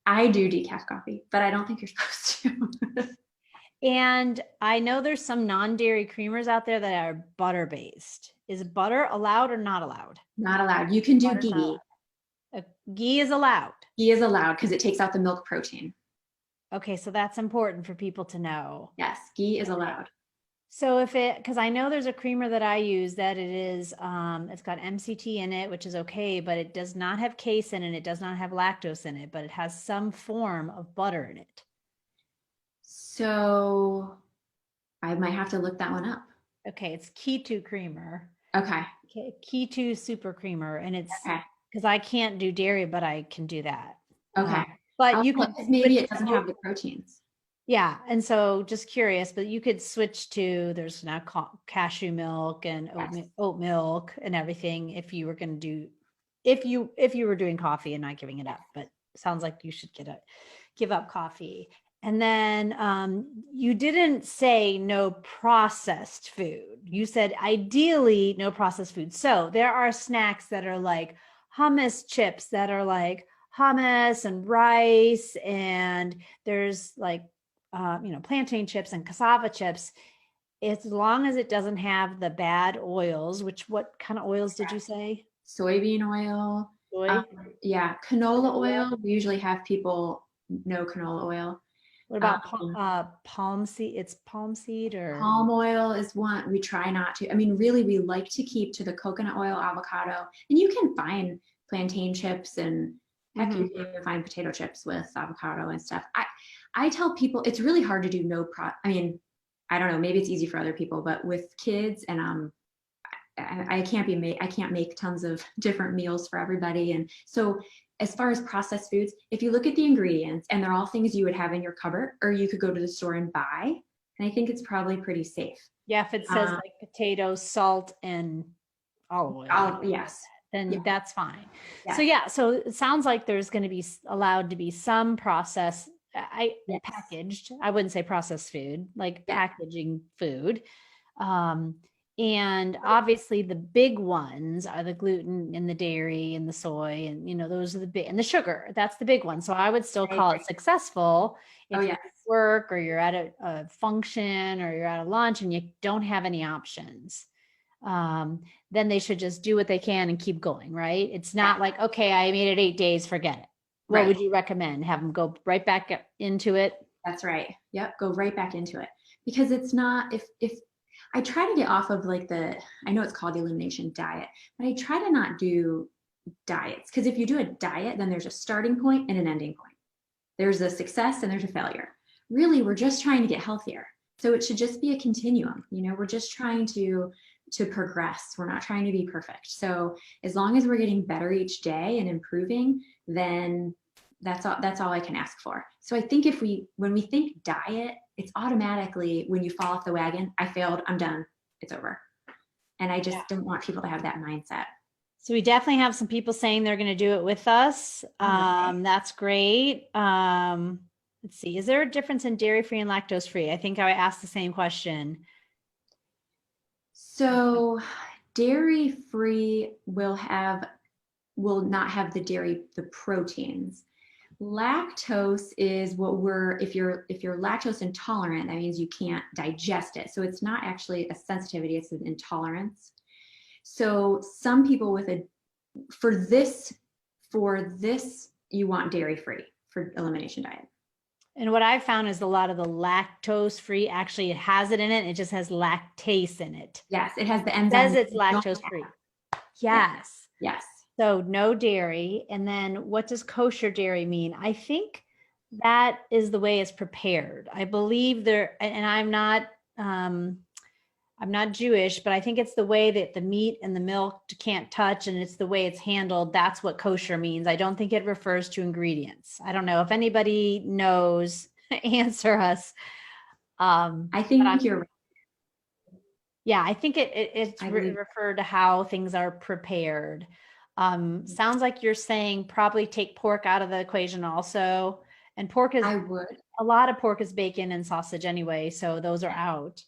I do decaf coffee, but I don't think you're supposed to. And I know there's some non-dairy creamers out there that are butter-based. Is butter allowed or not allowed? Not allowed. You can do Butter's not ghee. allowed. Ghee is allowed. Ghee is allowed because it takes out the milk protein. Okay, so that's important for people to know. Yes, ghee is allowed. So because I know there's a creamer that I use that it's got MCT in it, which is okay, but it does not have casein and it does not have lactose in it, but it has some form of butter in it. So I might have to look that one up. Okay, it's Keto creamer. Okay. Keto super creamer, and it's Okay. because I can't do dairy, but I can do that. Okay. But you could maybe it doesn't have the proteins. Yeah, and so just curious, but you could switch to there's now cashew milk and oat milk and everything if you were going to do if you were doing coffee and not giving it up. But sounds like you should give up coffee. And then you didn't say no processed food. You said ideally no processed food. So there are snacks that are like hummus chips that are like hummus and rice, and there's like plantain chips and cassava chips, as long as it doesn't have the bad oils. What kind of oils did you say? Soybean oil. Soy? Yeah, canola oil. We usually have people know canola oil. What about palm seed? It's palm seed or palm oil is one we try not to. I mean, really, we like to keep to the coconut oil, avocado, and you can find plantain chips and heck, you can even find potato chips with avocado and stuff. I tell people it's really hard to do I mean, I don't know, maybe it's easy for other people, but with kids and I can't make tons of different meals for everybody. And so as far as processed foods, if you look at the ingredients and they're all things you would have in your cupboard, or you could go to the store and buy, and I think it's probably pretty safe. Yeah, if it says like potatoes, salt, and olive oil. Yes. Then that's fine. Yeah. So it sounds like there's going to be allowed to be some packaged, I wouldn't say processed food, like packaging food. And obviously the big ones are the gluten and the dairy and the soy, and those are the big, and the sugar. That's the big one. So I would still call it successful if you're at work or you're at a function or you're at a lunch and you don't have any options. Then they should just do what they can and keep going, right? It's not like, okay, I made it 8 days, forget it. What would you recommend? Have them go right back into it? That's right. Yep. Go right back into it. Because it's not, if I try to get off of I know it's called the Elimination Diet, but I try to not do diets. Because if you do a diet, then there's a starting point and an ending point. There's a success and there's a failure. Really, we're just trying to get healthier. So it should just be a continuum. We're just trying to progress. We're not trying to be perfect. So as long as we're getting better each day and improving, then that's all I can ask for. So I think when we think diet, it's automatically when you fall off the wagon, I failed, I'm done, it's over. And I just don't want people to have that mindset. So we definitely have some people saying they're going to do it with us. Right. That's great. Let's see. Is there a difference in dairy-free and lactose-free? I think I asked the same question. So dairy free will not have the proteins. Lactose is if you're lactose intolerant, that means you can't digest it. So it's not actually a sensitivity, it's an intolerance. So some people for this you want dairy free for elimination diet. And what I found is a lot of the lactose-free actually it has it in it. It just has lactase in it. Yes, it has the It says enzyme. it's lactose-free. Yes. Yes. So no dairy. And then what does kosher dairy mean? I think that is the way it's prepared. I believe and I'm not Jewish, but I think it's the way that the meat and the milk can't touch and it's the way it's handled. That's what kosher means. I don't think it refers to ingredients. I don't know if anybody knows, answer us. I think you're right. Yeah, I think it's referred to how things are prepared. Sounds like you're saying probably take pork out of the equation also. And pork is, I would. a lot of pork is bacon and sausage anyway, so those are out.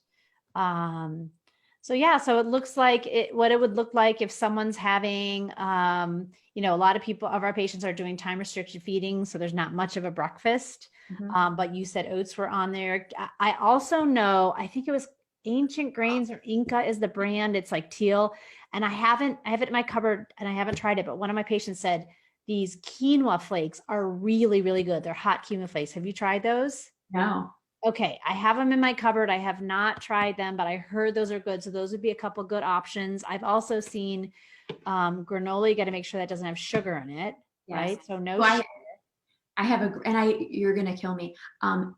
So yeah, so it looks like what it would look like if someone's having, a lot of our patients are doing time restricted feeding, so there's not much of a breakfast. But you said oats were on there. I also know, I think it was Ancient Grains or Inca is the brand. It's like teal. And I have it in my cupboard and I haven't tried it, but one of my patients said these quinoa flakes are really, really good. They're hot quinoa flakes. Have you tried those? No. Okay, I have them in my cupboard. I have not tried them, but I heard those are good. So those would be a couple good options. I've also seen granola. You got to make sure that doesn't have sugar in it, yes. Right? So no sugar. You're gonna kill me.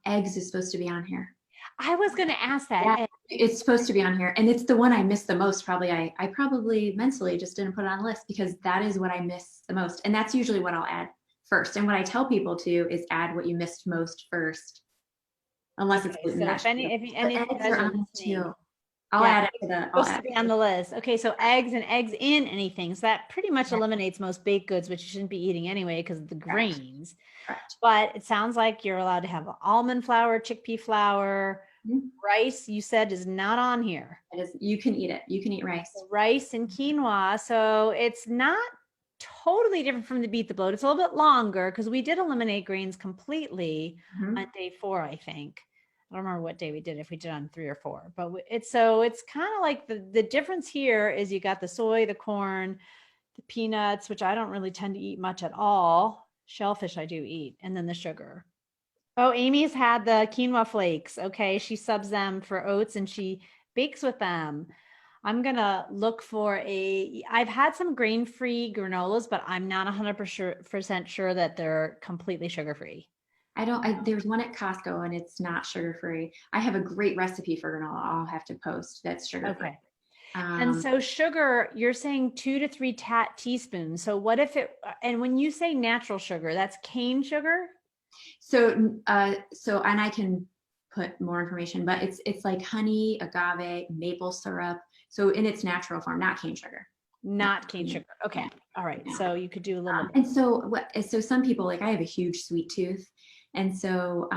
Eggs is supposed to be on here. I was gonna ask that. Yeah, it's supposed to be on here, and it's the one I missed the most. Probably I probably mentally just didn't put it on the list because that is what I miss the most, and that's usually what I'll add first. And what I tell people to is add what you missed most first. Unless it's gluten. So if any are on too. I'll add it to the. Supposed to be on the list. Okay, so eggs and eggs in anything. So that pretty much eliminates most baked goods, which you shouldn't be eating anyway because of the grains. Correct. But it sounds like you're allowed to have almond flour, chickpea flour, rice. You said is not on here. It is. You can eat it. You can eat rice. Rice and quinoa. So it's not totally different from the beat the bloat. It's a little bit longer because we did eliminate grains completely on day 4, I think. I don't remember what day we did, if we did on 3 or 4, but it's kind of like the difference here is you got the soy, the corn, the peanuts, which I don't really tend to eat much at all. Shellfish I do eat, and then the sugar. Oh, Amy's had the quinoa flakes. Okay, she subs them for oats and she bakes with them. I'm going to look for I've had some grain-free granolas, but I'm not 100% sure that they're completely sugar-free. There's one at Costco and it's not sugar-free. I have a great recipe for granola I'll have to post that's sugar-free. Okay. And so sugar, you're saying 2 to 3 teaspoons. So what if and when you say natural sugar, that's cane sugar? So, and I can put more information, but it's like honey, agave, maple syrup. So in its natural form, not cane sugar. Not cane sugar. Okay. All right. So you could do a little bit. And so some people, like I have a huge sweet tooth. And so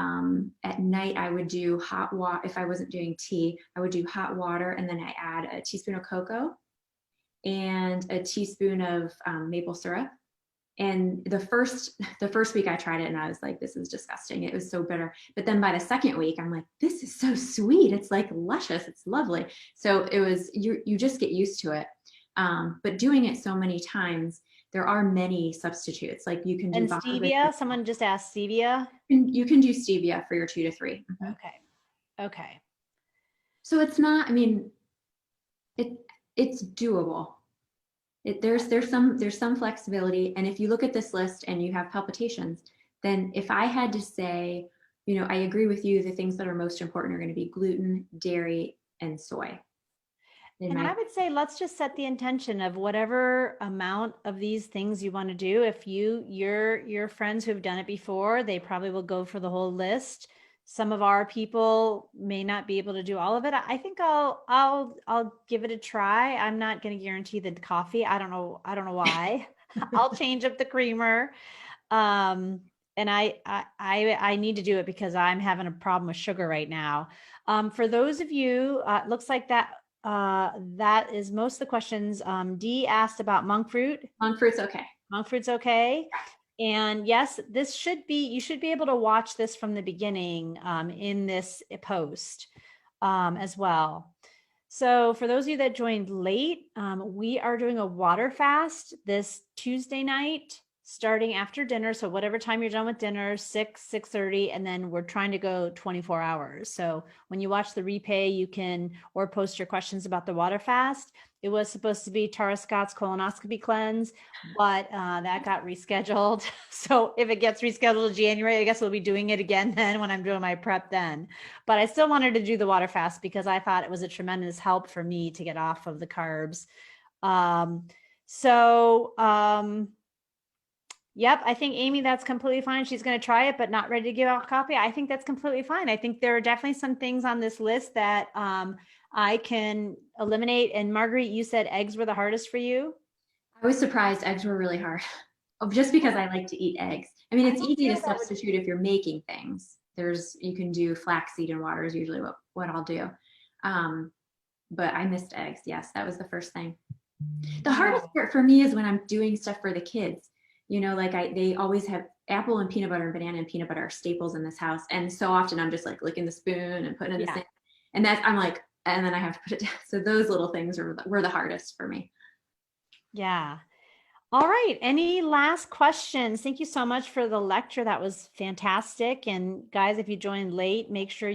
at night I would do hot water. If I wasn't doing tea, I would do hot water. And then I add a teaspoon of cocoa and a teaspoon of maple syrup. And the first week I tried it and I was like, this is disgusting. It was so bitter. But then by the second week, I'm like, this is so sweet. It's like luscious. It's lovely. So it was, you just get used to it. But doing it so many times, there are many substitutes. Like you can do stevia. Someone just asked stevia. You can do stevia for your 2 to 3. Okay. So it's not, I mean, it's doable. There's some flexibility. And if you look at this list and you have palpitations, then if I had to say, I agree with you, the things that are most important are going to be gluten, dairy, and soy. And I would say, let's just set the intention of whatever amount of these things you want to do. If your friends who've done it before, they probably will go for the whole list. some of our people may not be able to do all of it. I think I'll give it a try. I'm not going to guarantee the coffee. I don't know why. I'll change up the creamer. And I need to do it because I'm having a problem with sugar right now. For those of you, looks like that is most of the questions. Dee asked about monk fruit. Monk fruit's okay. Monk fruit's okay. And yes, you should be able to watch this from the beginning in this post as well. So for those of you that joined late, we are doing a water fast this Tuesday night, starting after dinner. So whatever time you're done with dinner, 6:30, and then we're trying to go 24 hours. So when you watch the replay, you can, or post your questions about the water fast. It was supposed to be Tara Scott's colonoscopy cleanse, but that got rescheduled. So if it gets rescheduled in January, I guess we'll be doing it again then when I'm doing my prep then. But I still wanted to do the water fast because I thought it was a tremendous help for me to get off of the carbs. Yep, I think Amy, that's completely fine. She's going to try it, but not ready to give out coffee. I think that's completely fine. I think there are definitely some things on this list that I can eliminate. And Marguerite, you said eggs were the hardest for you. I was surprised eggs were really hard. Just because I like to eat eggs. I mean, it's easy to substitute if you're making things. You can do flaxseed and water is usually what I'll do. But I missed eggs. Yes, that was the first thing. The hardest part for me is when I'm doing stuff for the kids. You know, like they always have apple and peanut butter and banana and peanut butter are staples in this house. And so often I'm just like licking the spoon and putting it in the sink. And I'm like, and then I have to put it down. So those little things were the hardest for me. Yeah. All right. Any last questions? Thank you so much for the lecture. That was fantastic. And guys, if you joined late, make sure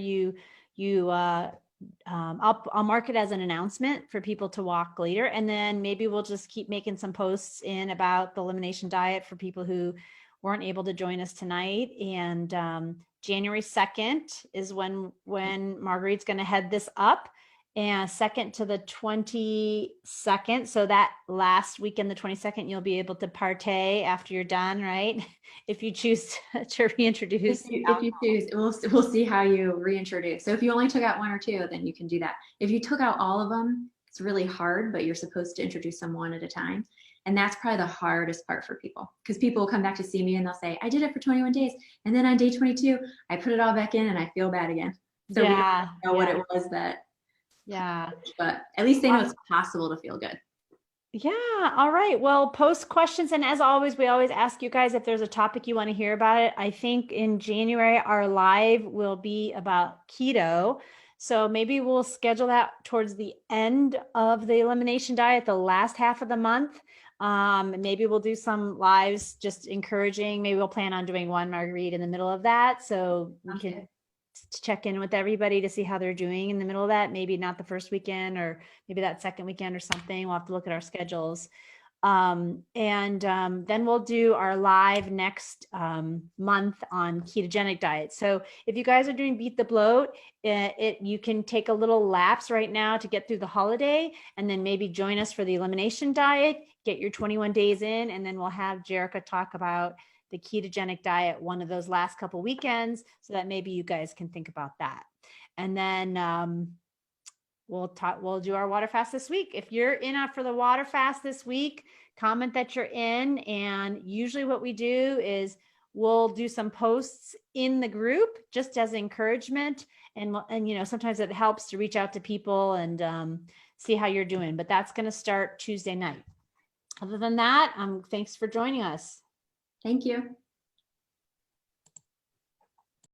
I'll mark it as an announcement for people to walk later. And then maybe we'll just keep making some posts in about the elimination diet for people who weren't able to join us tonight. And January 2nd is when Marguerite's going to head this up, and 2nd to the 22nd. So that last weekend, the 22nd, you'll be able to partay after you're done, right? If you choose to reintroduce. If you choose, we'll see how you reintroduce. So if you only took out one or two, then you can do that. If you took out all of them, it's really hard, but you're supposed to introduce them one at a time. And that's probably the hardest part for people, because people will come back to see me and they'll say, I did it for 21 days. And then on day 22, I put it all back in and I feel bad again. So we don't know what it was that. Yeah. But at least they know it's possible to feel good. Yeah. All right. Well, post questions. And as always, we always ask you guys if there's a topic you want to hear about it. I think in January, our live will be about keto. So maybe we'll schedule that towards the end of the elimination diet, the last half of the month. Maybe we'll do some lives just encouraging. Maybe we'll plan on doing one, Marguerite, in the middle of that. So we can check in with everybody to see how they're doing in the middle of that. Maybe not the first weekend, or maybe that second weekend or something. We'll have to look at our schedules. Then we'll do our live next month on ketogenic diet. So if you guys are doing Beat the Bloat, you can take a little lapse right now to get through the holiday, and then maybe join us for the elimination diet, get your 21 days in, and then we'll have Jerica talk about the ketogenic diet one of those last couple weekends, so that maybe you guys can think about that. And then we'll do our water fast this week. If you're in for the water fast this week, comment that you're in. And usually what we do is we'll do some posts in the group just as encouragement. And sometimes it helps to reach out to people and see how you're doing. But that's going to start Tuesday night. Other than that, thanks for joining us. Thank you.